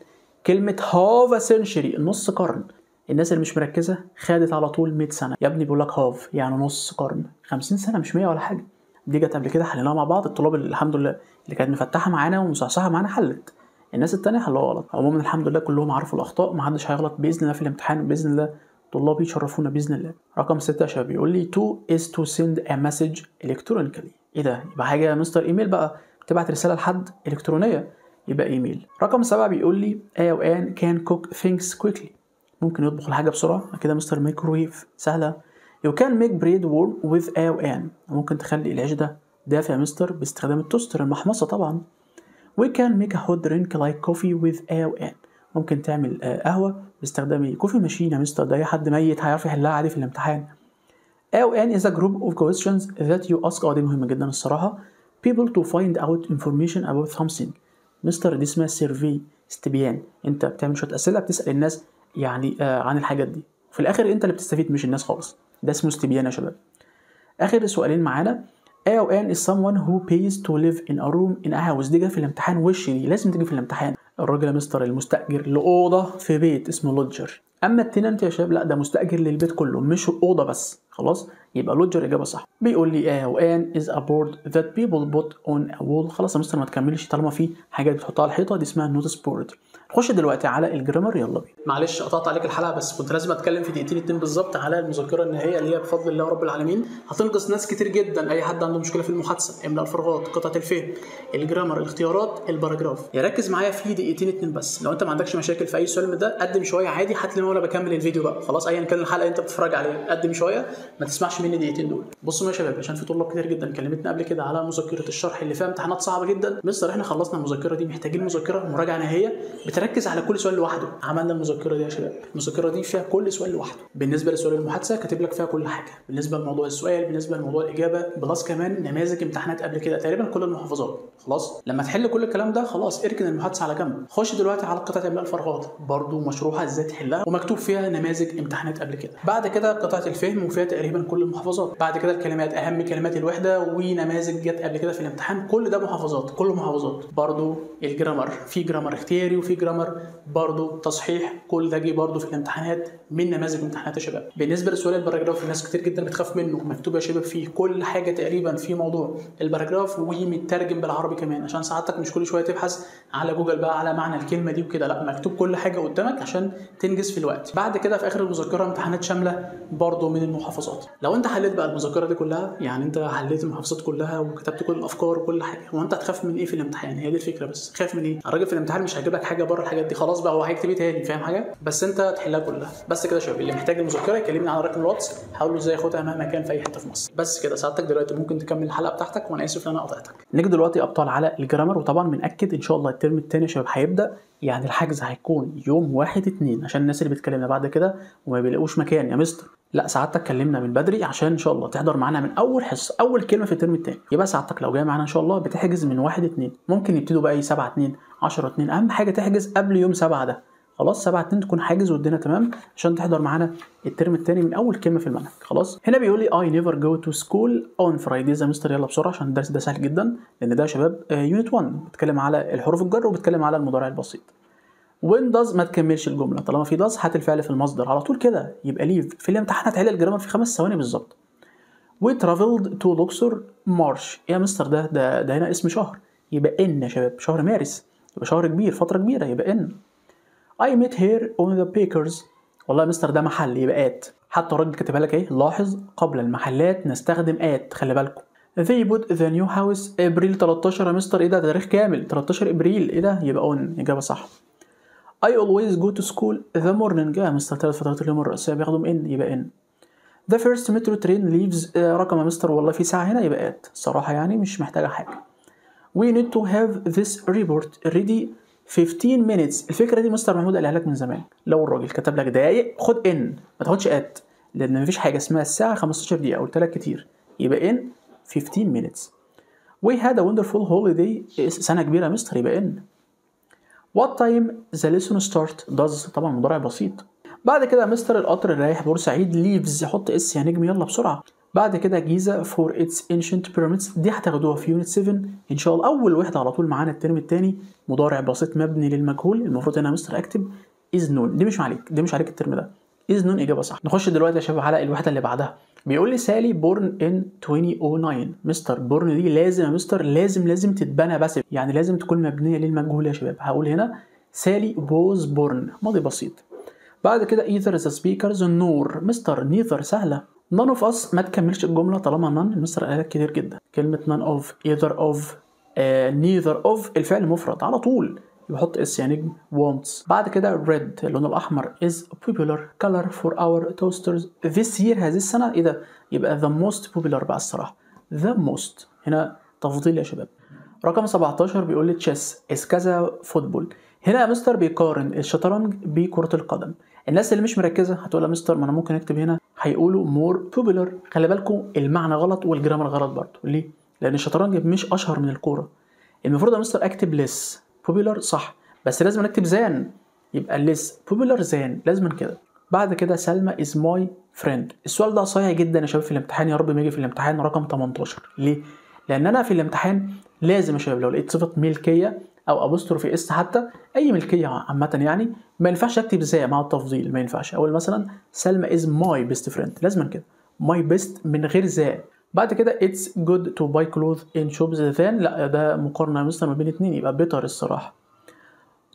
Speaker 1: كلمة هاف سنشري، نص قرن. الناس اللي مش مركزة خدت على طول 100 سنة، يا ابني بيقول لك هاف يعني نص قرن، 50 سنة مش 100 ولا حاجة. دي جت قبل كده حليناها مع بعض، الطلاب اللي الحمد لله اللي كانت مفتحة معانا ومصحصحة معانا حلت، الناس التانية حلوها غلط. عموما الحمد لله كلهم عرفوا الأخطاء، محدش هيغلط بإذن الله في الامتحان، بإذن الله طلابي يشرفونا بإذن الله. رقم 6 يا شباب بيقول لي to is to send a message electronically. ايه ده؟ يبقى حاجة يا مستر ايميل بقى، بتبعت رسالة لحد إلكترونية يبقى ايميل. رقم 7 بيقول لي AON can cook things quickly. ممكن يطبخ الحاجة بسرعة كده مستر، مايكرويف سهلة. you can make bread warm with AON. ممكن تخلي العيش ده دافع يا مستر باستخدام التوستر المحمصة طبعا. we can make a hot drink like coffee with AON. ممكن تعمل قهوة باستخدام كوفي ماشين يا مستر، ده اي حد ميت هيعرف يحلها عادي في الامتحان. AON is a group of questions that you ask. دي مهمة جدا الصراحة. people to find out information about something. مستر دي اسمها سيرفي، استبيان، انت بتعمل شوية أسئلة بتسأل الناس يعني عن الحاجات دي، في الآخر انت اللي بتستفيد مش الناس خالص، ده اسمه استبيان يا شباب. آخر سؤالين معانا. AON is someone who pays to live in a room in a house. دي جا في الامتحان وش، دي لازم تيجي في الامتحان. الراجل يا مستر المستأجر لأوضة في بيت اسمه لودجر. أما التننت يا شباب لا، ده مستأجر للبيت كله مش أوضة بس، خلاص يبقى لودجر إجابة صح. بيقول لي AON is a board that people put on a wall. خلاص يا مستر ما تكملش طالما في حاجات بتحطها على الحيطة، دي اسمها نوتس بورد. نخش دلوقتي على الجرامر، يلا بينا. معلش قطعت عليك الحلقة، بس كنت لازم اتكلم في دقيقتين 2 بالظبط على المذكرة النهائية اللي هي بفضل الله رب العالمين هتنقذ ناس كتير جدا. اي حد عنده مشكلة في المحادثة، املاء الفراغات، قطعة الفهم، الجرامر، الاختيارات، الباراجراف، يركز معايا في دقيقتين 2 بس. لو انت ما عندكش مشاكل في اي سؤال من ده قدم شوية عادي، هات لي وانا بكمل الفيديو بقى، خلاص ايا كان الحلقة انت بتتفرج عليها قدم شوية، ما تسمعش تضيعش مني دقيقتين دول. بصوا يا شباب، عشان في طلاب كتير جدا كلمتنا قبل كده على مذكره الشرح اللي فيها امتحانات صعبه جدا. مستر احنا خلصنا المذكره دي، محتاجين مذكره مراجعه نهائيه بتركز على كل سؤال لوحده. عملنا المذكره دي يا شباب، المذكره دي فيها كل سؤال لوحده. بالنسبه لسؤال المحادثه كاتب لك فيها كل حاجه، بالنسبه لموضوع السؤال، بالنسبه لموضوع الاجابه، بلس كمان نماذج امتحانات قبل كده تقريبا كل المحافظات. خلاص لما تحل كل الكلام ده خلاص اركن المحادثه على جنب. خش دلوقتي على قطعه املاء الفراغات، برضو مشروحه ازاي تحلها ومكتوب فيها نماذج امتحانات قبل كده. بعد كده قطعه الفهم وفيها تقريبا كل المحافظات. بعد كده الكلمات، اهم كلمات الوحده ونماذج جت قبل كده في الامتحان، كل ده محافظات، كله محافظات. برضو الجرامر، في جرامر اختياري وفي جرامر برضو تصحيح، كل ده جه برضو في الامتحانات من نماذج امتحانات يا شباب. بالنسبه لسؤال الباراجراف، الناس كتير جدا بتخاف منه، مكتوب يا شباب فيه كل حاجه تقريبا في موضوع الباراجراف ومترجم بالعربي كمان، عشان سعادتك مش كل شويه تبحث على جوجل بقى على معنى الكلمه دي وكده، لا مكتوب كل حاجه قدامك عشان تنجز في الوقت. بعد كده في اخر المذكره امتحانات شامله برضو من المحافظات. لو انت حليت بقى المذكره دي كلها، يعني انت حليت المحافظات كلها وكتبت كل الافكار وكل حاجه، هو انت هتخاف من ايه في الامتحان؟ هي دي الفكره. بس خايف من ايه؟ الراجل في الامتحان مش هيجيب لك حاجه بره الحاجات دي، خلاص بقى هو هيكتب ايه تاني، فاهم حاجه؟ بس انت تحلها كلها. بس كده يا شباب، اللي محتاج المذكره يكلمني على رقم الواتس، هقول له ازاي ياخدها مهما كان في اي حته في مصر. بس كده سعادتك دلوقتي ممكن تكمل الحلقه بتاعتك، وانا اسف ان انا قطعتك. نيجي دلوقتي ابطال على الجرامر، وطبعا بنأكد ان شاء الله الترم الثاني يا شباب هيبدا، يعني الحجز هيكون يوم 1/2 عشان الناس اللي بتكلمنا بعد كده وما بيلاقوش مكان يا مستر. لا سعادتك كلمنا من بدري عشان ان شاء الله تحضر معانا من اول حصه، اول كلمه في الترم الثاني. يبقى سعادتك لو جاي معانا ان شاء الله بتحجز من 1/2، ممكن يبتدوا بقى 7/2 10/2، اهم حاجه تحجز قبل يوم 7 ده. خلاص 7/2 تكون حاجز والدنيا تمام عشان تحضر معانا الترم الثاني من اول كلمه في المنهج. خلاص هنا بيقول لي I never go to school on Fridays يا مستر. يلا بسرعه عشان الدرس ده سهل جدا، لان ده يا شباب يونت 1 بيتكلم على الحروف الجر وبيتكلم على المضارع البسيط. when does ما تكملش الجمله، طالما في does هات الفعل في المصدر على طول كده، يبقى leave. في الامتحان هتحل الجرامر في 5 ثواني بالظبط. we traveled to Luxor March يا مستر، ده هنا اسم شهر، يبقى ان يا شباب، شهر مارس، يبقى شهر كبير، فتره كبيره، يبقى ان. I met here on the bakers والله يا مستر ده محل، يبقى at. حتى الراجل كاتبها لك ايه، لاحظ قبل المحلات نستخدم at، خلي بالكم. they bought the new house ابريل 13 يا مستر، ايه ده تاريخ كامل 13 ابريل، ايه ده، يبقى on، اجابه صح. I always go to school the morning يا مستر، 3 فترات اليوم الرئيسيه بياخدوا in، يبقى in. the first metro train leaves رقم يا مستر، والله في ساعه هنا، يبقى at. الصراحه يعني مش محتاجه حاجه. we need to have this report ready 15 minutes. الفكره دي مستر محمود قالها لك من زمان، لو الراجل كتب لك دقايق خد ان، ما تاخدش ات، لان مفيش حاجه اسمها الساعه 15 دقيقه، قلت لك كتير، يبقى ان 15 minutes. we had a wonderful holiday سنه كبيره يا مستر، يبقى ان. what time the lesson start does طبعا مضارع بسيط. بعد كده يا مستر القطر رايح بورسعيد leaves، حط اس يا نجم يلا بسرعه. بعد كده جيزة for its ancient pyramids، دي هتاخدوها في يونت 7 ان شاء الله. اول وحده على طول معانا الترم الثاني مضارع بسيط مبني للمجهول، المفروض هنا مستر اكتب is known، دي مش عليك، دي مش عليك الترم ده، is known اجابه صح. نخش دلوقتي يا شباب على الوحده اللي بعدها، بيقول لي سالي born in 2009. مستر بورن دي لازم يا مستر لازم تتبنى بس، يعني لازم تكون مبنيه للمجهول يا شباب. هقول هنا سالي was born ماضي بسيط. بعد كده either the speakers نور، مستر neither سهله. none of us ما تكملش الجمله طالما none، المستر قالها كتير جدا، كلمه none of either of neither of الفعل مفرد على طول، يحط اس يعني wants. بعد كده red اللون الاحمر is popular color for our toasters this year هذه السنه، ايه ده، يبقى the most popular بقى الصراحه، the most هنا تفضيل يا شباب. رقم 17 بيقول لي chess is كذا فوتبول. هنا يا مستر بيقارن الشطرنج بكرة القدم. الناس اللي مش مركزة هتقول يا مستر ما انا ممكن اكتب هنا، هيقولوا more popular. خلي بالكم المعنى غلط والجرامر غلط برضه، ليه؟ لأن الشطرنج مش أشهر من الكورة. المفروض يا مستر اكتب less popular صح، بس لازم نكتب than، يبقى less popular than، لازم كده. بعد كده سلمى is my friend. السؤال ده صحيح جدا يا شباب في الامتحان، يا رب ما يجي في الامتحان رقم 18. ليه؟ لأن أنا في الامتحان لازم يا شباب لو لقيت صفة ملكية أو أبوستروفي اس حتى أي ملكية عامة يعني ما ينفعش أكتب زي مع التفضيل، ما ينفعش. أقول مثلا سلمى is my best friend، لازم كده my best من غير زي. بعد كده it's good to buy clothes in shops than، لا ده مقارنة مثلا ما بين اتنين، يبقى better الصراحة.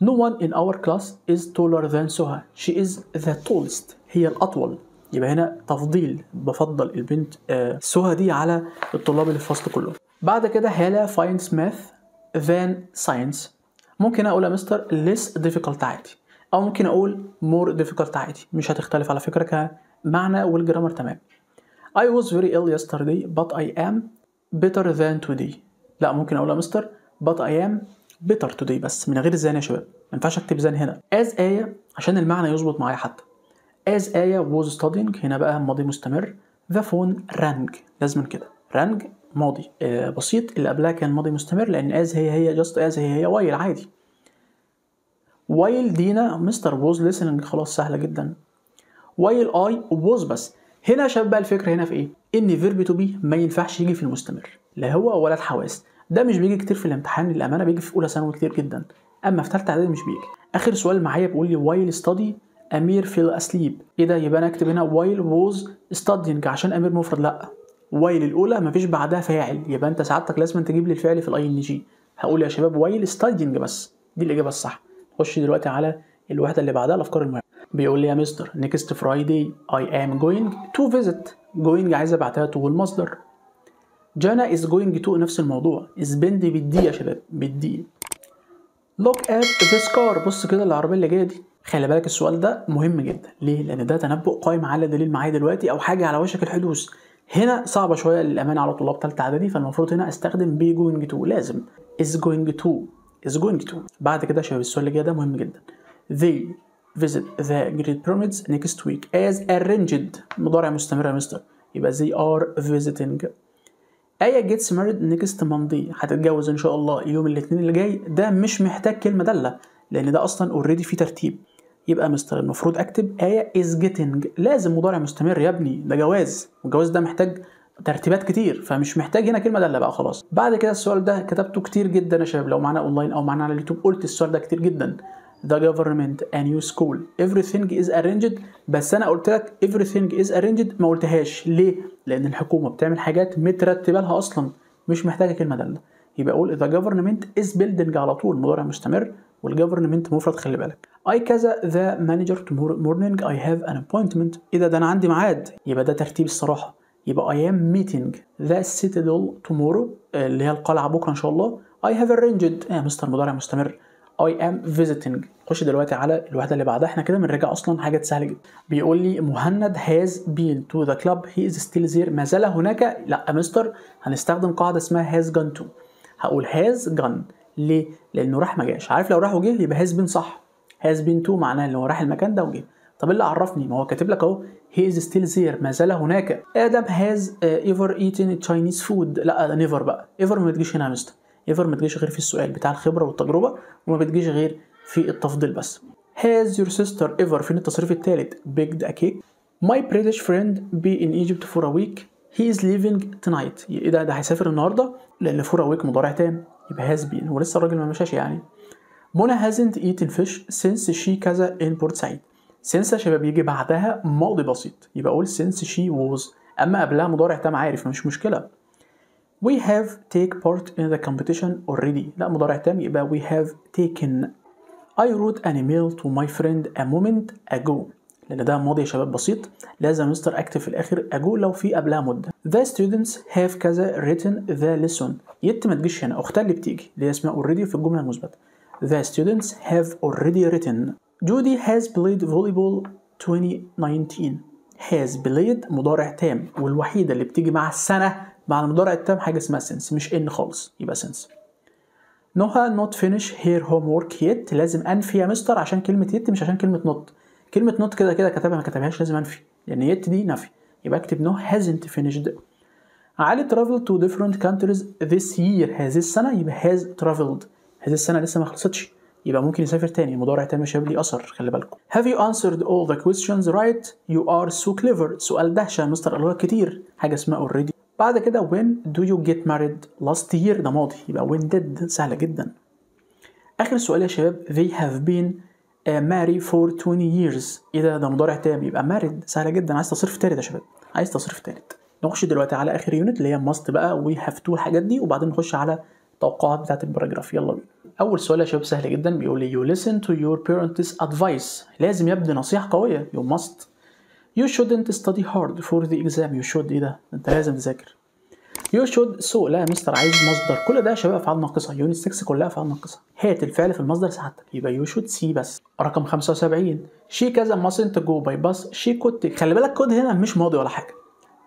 Speaker 1: no one in our class is taller than سهى she is the tallest، هي الأطول، يبقى هنا تفضيل، بفضل البنت سهى دي على الطلاب اللي في الفصل كله. بعد كده هالة finds math than science، ممكن اقول يا مستر less difficult عادي، او ممكن اقول more difficult عادي، مش هتختلف على فكرة كمعنى والجرامر تمام. I was very ill yesterday but I am better than today. لا ممكن اقول يا مستر but I am better today بس من غير الزان يا شباب، ما ينفعش اكتب زان هنا. as آية عشان المعنى يظبط معايا حتى. as آية was studying هنا بقى ماضي مستمر. the phone rang لازم كده rang ماضي بسيط، اللي قبلها كان ماضي مستمر لان as هي just as هي while عادي. while دينا مستر was listening خلاص سهلة جدا. while I was بس. هنا يا شباب بقى الفكرة هنا في ايه؟ ان verb to be ما ينفعش يجي في المستمر لا هو ولا الحواس. ده مش بيجي كتير في الامتحان للأمانة، بيجي في أولى ثانوي كتير جدا، أما في ثالثة إعدادي مش بيجي. آخر سؤال معايا بيقول لي while study أمير fell asleep. إيه ده؟ يبقى أنا أكتب هنا while was studying عشان أمير مفرد، لأ while الأولى مفيش بعدها فاعل، يبقى أنت سعادتك لازم تجيب لي الفعل في الأي إن جي. هقول يا شباب while studying بس، دي الإجابة الصح. نخش دلوقتي على الوحدة اللي بعدها الأفكار المهمة. بيقول لي يا مستر next Friday I am going to visit. going عايز أبعتها to المصدر. جانا is going to نفس الموضوع. spend بالدي يا شباب بالدي. look at this car بص كده العربية اللي جاية دي. خلي بالك السؤال ده مهم جدا، ليه؟ لأن ده تنبؤ قائم على دليل معايا دلوقتي أو حاجة على وشك الحدوث. هنا صعبة شوية للأمانة على طلاب تالتة إعدادي، فالمفروض هنا أستخدم be going to، لازم is going to. بعد كده يا شباب السؤال اللي جاي ده مهم جدا. they visit the Great Pyramids next week as arranged مضارع مستمر يا مستر، يبقى they are visiting. آية gets married next Monday هتتجوز إن شاء الله يوم الاثنين اللي جاي. ده مش محتاج كلمة دالة لأن ده أصلا اوريدي في ترتيب، يبقى مستر المفروض أكتب آية is getting. لازم مضارع مستمر يا ابني، ده جواز والجواز ده محتاج ترتيبات كتير، فمش محتاج هنا كلمة دالة بقى خلاص. بعد كده السؤال ده كتبته كتير جدا يا شباب، لو معانا أونلاين أو معانا على اليوتيوب قلت السؤال ده كتير جدا. The government a new school everything is arranged، بس أنا قلت لك everything is arranged ما قلتهاش ليه؟ لأن الحكومة بتعمل حاجات مترتبة لها أصلا مش محتاجة كلمة دالة. يبقى أقول the government is building على طول مضارع مستمر، والجفرمنت مفرد خلي بالك. I كذا the manager tomorrow morning I have an appointment. إذا ده أنا عندي ميعاد يبقى ده ترتيب الصراحة، يبقى I am meeting the citadel tomorrow اللي هي القلعة بكرة إن شاء الله. I have arranged مستر مضارع مستمر. I am visiting. خش دلوقتي على الوحدة اللي بعدها، احنا كده بنرجع اصلا حاجات سهلة جدا. بيقول لي مهند has been to the club he is still there. ما زال هناك، لا مستر هنستخدم قاعدة اسمها has gone to. هقول has gone ليه؟ لانه راح ما جاش. عارف لو راح وجه يبقى has been صح. has been to معناه ان هو راح المكان ده وجه. طب اللي عرفني؟ ما هو كاتب لك اهو he is still there ما زال هناك. ادم has ever eaten Chinese food. لا never بقى، ever ما بتجيش هنا يا مستر. ever ما بتجيش غير في السؤال بتاع الخبرة والتجربة، وما بتجيش غير في التفضيل بس. Has your sister ever فين التصريف الثالث baked a cake. My British friend be in Egypt for a week. He is leaving tonight. إيه ده هيسافر النهاردة؟ لأن for a week مضارع تام يبقى has been، ولسه الراجل ما مشاش يعني. منى hasn't eaten fish since she كذا in Port Said. since يا شباب يجي بعدها ماضي بسيط، يبقى أقول since she was، أما قبلها مضارع تام عارف مش مشكلة. We have take part in the competition already. لا مضارع تام يبقى we have taken. I wrote an email to my friend a moment ago. لأن ده ماضي يا شباب بسيط، لازم مستر أكتب في الآخر ago لو في قبلها مدة. The students have كذا written the lesson. يت ما تجيش هنا، أختها اللي بتيجي اللي هي اسمها already في الجملة المثبتة. The students have already written. Judy has played volleyball 2019. has played مضارع تام، والوحيدة اللي بتيجي مع السنة مع المضارع التام حاجة اسمها since، مش in خالص يبقى since. نهى not finish her homework yet. لازم أنفي يا مستر عشان كلمة yet مش عشان كلمة not. كلمة not كده كده كتبها ما كتبهاش لازم أنفي، لأن yet دي نفي، يبقى أكتب no hasn't finished. علي traveled to different countries this year. هذه السنة يبقى has traveled. هذه السنة لسه ما خلصتش يبقى ممكن يسافر تاني، مضارع تام يا شباب ليه أثر خلي بالكم. Have you answered all the questions right? You are so clever. سؤال دهشة يا مستر قالوها كتير، حاجة اسمها already. بعد كده when do you get married last year ده ماضي يبقى when did، سهلة جدا. آخر سؤال يا شباب they have been married for 20 years. إيه ده مضارع تام يبقى married، سهلة جدا. عايز تصريف تالت يا شباب، عايز تصريف تالت. نخش دلوقتي على آخر يونت اللي هي must بقى we have to الحاجات دي، وبعدين نخش على التوقعات بتاعت الباراجراف. يلا بينا. أول سؤال يا شباب سهل جدا، بيقول لي you listen to your parents advice. لازم يبدو نصيحة قوية you must. You shouldn't study hard for the exam. You should إيه ده؟ أنت لازم تذاكر. You should so لا يا مستر عايز مصدر. كل ده يا شباب أفعال ناقصة، يونت 6 كلها أفعال ناقصة. هات الفعل في المصدر سعادتك يبقى you should see بس. رقم 75 she كذا mustn't go by bus. she could. خلي بالك could هنا مش ماضي ولا حاجة،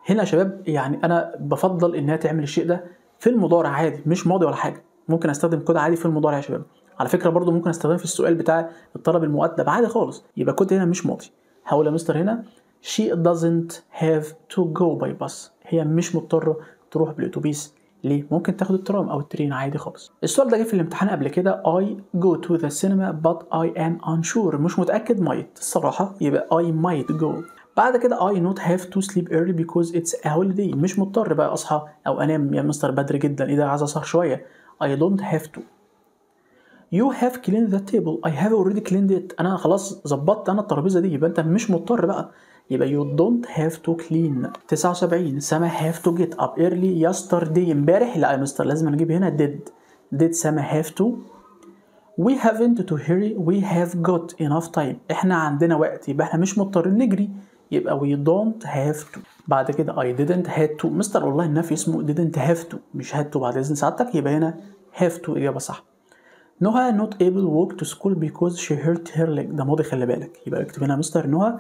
Speaker 1: هنا يا شباب يعني انا بفضل انها تعمل الشيء ده في المضارع عادي، مش ماضي ولا حاجه. ممكن استخدم كود عادي في المضارع يا شباب. على فكره برضو ممكن استخدمه في السؤال بتاع الطلب المؤدب عادي خالص، يبقى كود هنا مش ماضي. هقول يا مستر هنا she doesn't have to go by bus، هي مش مضطره تروح بالاتوبيس. ليه؟ ممكن تاخد الترام او الترين عادي خالص. السؤال ده جه في الامتحان قبل كده I go to the cinema but I am unsure، مش متاكد might الصراحه، يبقى I might go. بعد كده I not have to sleep early because it's a holiday، مش مضطر بقى اصحى او انام يا مستر بدري جدا، ايه ده عايز اسهر شويه. I don't have to. You have cleaned the table، I have already cleaned it، انا خلاص ظبطت انا الترابيزه دي، يبقى انت مش مضطر بقى، يبقى you don't have to clean. 79 سما have to get up early yesterday، امبارح لا يا مستر لازم نجيب هنا did سما have to. We haven't to hurry، we have got enough time، احنا عندنا وقت، يبقى احنا مش مضطرين نجري، يبقى we don't have to. بعد كده I didn't had to، مستر والله النفي اسمه didn't have to مش had to بعد اذن سعادتك، يبقى هنا have to اجابه صح. نهى not able walk to school because she hurt her leg، ده ماضي خلي بالك، يبقى اكتب هنا مستر نهى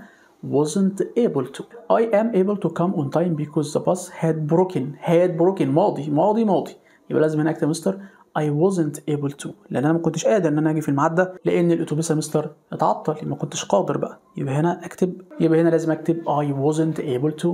Speaker 1: wasn't able to. I am able to come on time because the bus had broken ماضي، يبقى لازم هنا اكتب مستر I wasn't able to، لان انا ما كنتش قادر ان انا اجي في الميعاد ده لان الاتوبيس يا مستر اتعطل، ما كنتش قادر بقى، يبقى هنا لازم اكتب I wasn't able to.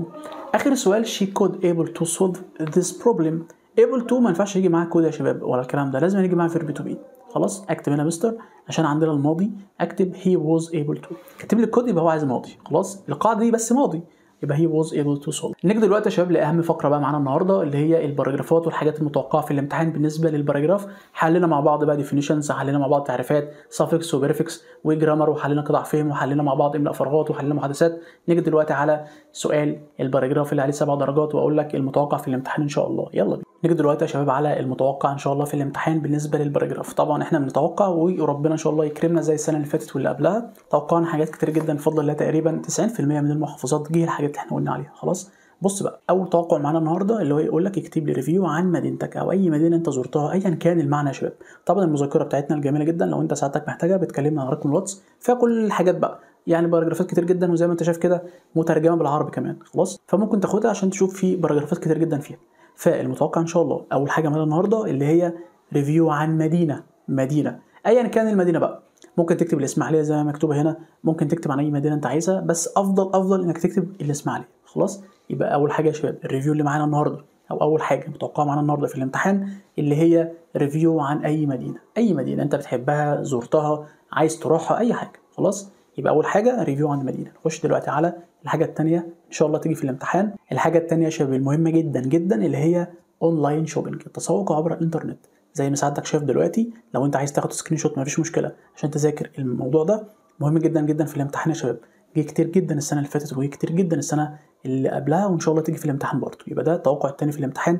Speaker 1: اخر سؤال she could able to solve this problem، able to ما ينفعش يجي معاه كود يا شباب ولا الكلام ده، لازم يجي معاه verb to be. خلاص اكتب هنا مستر عشان عندنا الماضي اكتب he was able to، كاتب لي الكود يبقى هو عايز ماضي، خلاص القاعده دي بس ماضي، يبقى he was able to solve. نيجي دلوقتي يا شباب لاهم فقره بقى معانا النهارده اللي هي الباراجرافات والحاجات المتوقعه في الامتحان بالنسبه للباراجراف. حلينا مع بعض بقى definitions، حلينا مع بعض تعريفات suffix وبريفكس وجرامر، وحلينا قطع فهم، وحلينا مع بعض املاء فراغات، وحلينا محادثات. نيجي دلوقتي على سؤال الباراجراف اللي عليه 7 درجات واقول لك المتوقع في الامتحان ان شاء الله. يلا بينا نيجي دلوقتي يا شباب على المتوقع ان شاء الله في الامتحان بالنسبه للباراجراف. طبعا احنا بنتوقع وربنا ان شاء الله يكرمنا زي السنه اللي فاتت واللي قبلها، توقعنا حاجات كتير جدا بفضل الله، تقريبا 90% من المحافظات جه الحاجات اللي احنا قلنا عليها. خلاص بص بقى، اول توقع معانا النهارده اللي هو يقول لك اكتب لي ريفيو عن مدينتك او اي مدينه انت زرتها ايا كان المعنى يا شباب. طبعا المذكره بتاعتنا الجميله جدا لو انت ساعتك محتاجها بتكلمنا على رقم الواتس فيها كل الحاجات بقى، يعني باراجرافات كتير جدا وزي ما انت شايف كده مترجمه بالعربي كمان. خلاص فممكن تاخدها عشان تشوف في باراجرافات كتير جدا فيها. فالمتوقع ان شاء الله اول حاجه معانا النهارده اللي هي ريفيو عن مدينه ايا كان المدينه بقى، ممكن تكتب الاسماعيليه زي ما مكتوبه هنا، ممكن تكتب عن اي مدينه انت عايزها، بس افضل انك تكتب الاسماعيليه. خلاص يبقى اول حاجه يا شباب الريفيو اللي معانا النهارده او اول حاجه متوقعه معانا النهارده في الامتحان اللي هي ريفيو عن اي مدينه انت بتحبها زرتها عايز تروحها اي حاجه. خلاص يبقى اول حاجه ريفيو عن مدينه. نخش دلوقتي على الحاجه الثانيه ان شاء الله تيجي في الامتحان. الحاجه الثانيه يا شباب المهمه جدا جدا اللي هي اونلاين شوبينج، التسوق عبر الانترنت. زي ما سعادتك شايف دلوقتي لو انت عايز تاخد سكرين شوت مفيش مشكله عشان تذاكر الموضوع ده، مهم جدا جدا في الامتحان يا شباب. جه كتير جدا السنه اللي فاتت وجه كتير جدا السنه اللي قبلها وان شاء الله تيجي في الامتحان برضه. يبقى ده التوقع الثاني في الامتحان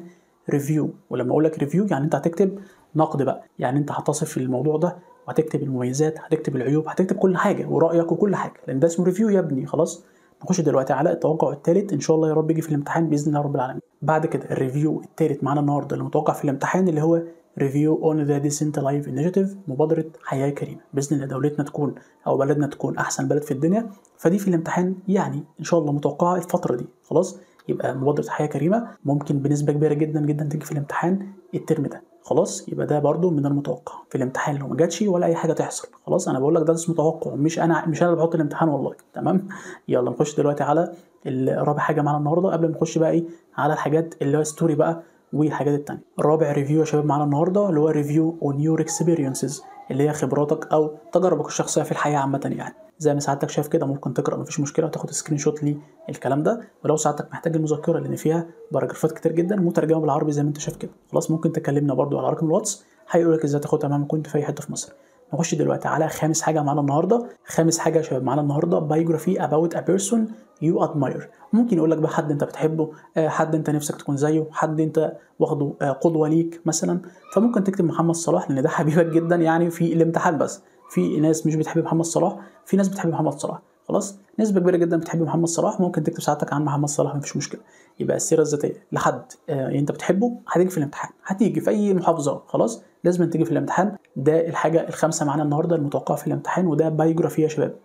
Speaker 1: ريفيو، ولما اقول لك ريفيو يعني انت هتكتب نقد بقى، يعني انت هتصف في الموضوع ده وهتكتب المميزات هتكتب العيوب هتكتب كل حاجه ورايك وكل حاجه، لان ده اسمه ريفيو يا ابني. خلاص نخش دلوقتي على التوقع الثالث ان شاء الله يا رب يجي في الامتحان باذن الله رب العالمين. بعد كده الريفيو الثالث معانا النهارده اللي متوقع في الامتحان اللي هو ريفيو اون ذا ديسنت لايف انيشيتيف، مبادره حياه كريمه. باذن الله دولتنا تكون او بلدنا تكون احسن بلد في الدنيا، فدي في الامتحان يعني ان شاء الله متوقعه الفتره دي. خلاص يبقى مبادره حياه كريمه ممكن بنسبه كبيره جدا جدا تيجي في الامتحان الترم ده. خلاص يبقى ده برضو من المتوقع في الامتحان لو ما جاتش ولا اي حاجه تحصل. خلاص انا بقول لك ده اسمه توقع، مش انا اللي بحط الامتحان والله. تمام يلا نخش دلوقتي على الرابع حاجه معانا النهارده قبل ما نخش بقى ايه على الحاجات اللي هو ستوري بقى والحاجات التانية. الرابع ريفيو يا شباب معانا النهارده اللي هو ريفيو اون يور اكسبيرينسز، اللي هي خبراتك او تجاربك الشخصيه في الحياه عامه. يعني زي ما سعادتك شايف كده ممكن تقرا مفيش مشكله وتاخد سكرين شوت للكلام ده، ولو سعادتك محتاج المذكره لان فيها باراجرافات كتير جدا مترجمه بالعربي زي ما انت شايف كده. خلاص ممكن تكلمنا برده على رقم الواتس هيقول لك ازاي تاخدها مهما كنت في اي حته في مصر. نخش دلوقتي على خامس حاجه معانا النهارده. خامس حاجه يا شباب معانا النهارده بايوجرافي about a person you admire. ممكن يقول لك بقى حد انت بتحبه، حد انت نفسك تكون زيه، حد انت واخده قدوه ليك مثلا، فممكن تكتب محمد صلاح لان ده حبيبك جدا يعني في الامتحان. بس في ناس مش بتحب محمد صلاح، في ناس بتحب محمد صلاح. خلاص نسبه كبيره جدا بتحب محمد صلاح، ممكن تكتب ساعتك عن محمد صلاح مفيش مشكله. يبقى السيره الذاتيه لحد انت بتحبه هتيجي في الامتحان، هتيجي في اي محافظه. خلاص لازم تيجي في الامتحان. ده الحاجه الخامسه معانا النهارده المتوقعه في الامتحان وده بايوجرافي يا شباب.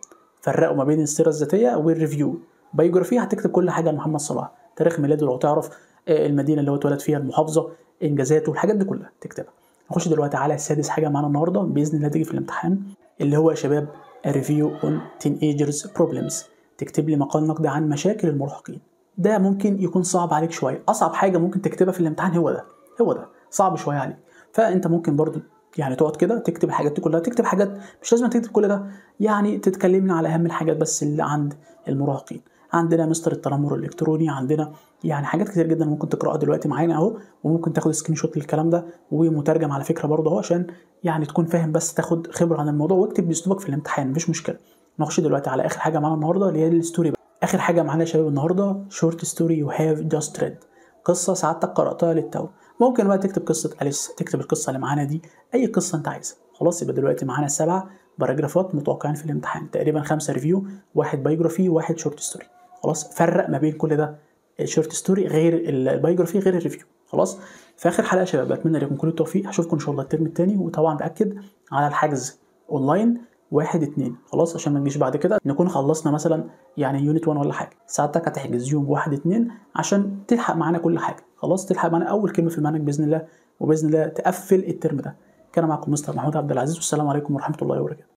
Speaker 1: فرقوا ما بين السيره الذاتيه والريفيو. بايوجرافي هتكتب كل حاجه لمحمد صلاح، تاريخ ميلاده لو تعرف، المدينه اللي هو اتولد فيها، المحافظه، انجازاته، الحاجات دي كلها تكتبها. نخش دلوقتي على سادس حاجه معانا النهارده باذن الله تيجي في الامتحان، اللي هو يا شباب ريفيو اون teenagers بروبلمز. تكتب لي مقال نقد عن مشاكل المراهقين. ده ممكن يكون صعب عليك شويه، اصعب حاجه ممكن تكتبها في الامتحان هو ده صعب شويه عليك. فانت ممكن برضو يعني تقعد كده تكتب الحاجات دي كلها، تكتب حاجات مش لازم تكتب كل ده، يعني تتكلمنا على اهم الحاجات بس اللي عند المراهقين. عندنا مستر التنمر الالكتروني، عندنا يعني حاجات كتير جدا ممكن تقراها دلوقتي معانا اهو، وممكن تاخد سكرين شوت للكلام ده ومترجم على فكره برضه اهو، عشان يعني تكون فاهم بس تاخد خبره عن الموضوع، واكتب باسلوبك في الامتحان مفيش مشكله. نخش دلوقتي على اخر حاجه معانا النهارده اللي هي الستوري بقى. اخر حاجه معانا يا شباب النهارده شورت ستوري يو هاف جاست ريد، قصه سعادتك قراتها للتو. ممكن بقى تكتب قصه أليس، تكتب القصه اللي معانا دي، اي قصه انت عايزها. خلاص يبقى دلوقتي معانا 7 باراجرافات متوقعين في الامتحان، تقريبا 5 ريفيو، 1 بايوجرافي، 1 شورت ستوري. خلاص فرق ما بين كل ده، الشورت ستوري غير البايوجرافي غير الريفيو. خلاص في اخر حلقه يا شباب بتمنى لكم كل التوفيق، هشوفكم ان شاء الله الترم الثاني، وطبعا باكد على الحجز اونلاين 1/2 خلاص، عشان ما نجيش بعد كده نكون خلصنا مثلا يعني يونت 1 ولا حاجه. ساعتك هتحجز يوم 1/2 عشان تلحق معانا كل حاجه. خلاص تلحق معانا اول كلمه في المنهج باذن الله، وباذن الله تقفل الترم ده. كان معكم مستر محمود عبد العزيز، والسلام عليكم ورحمه الله وبركاته.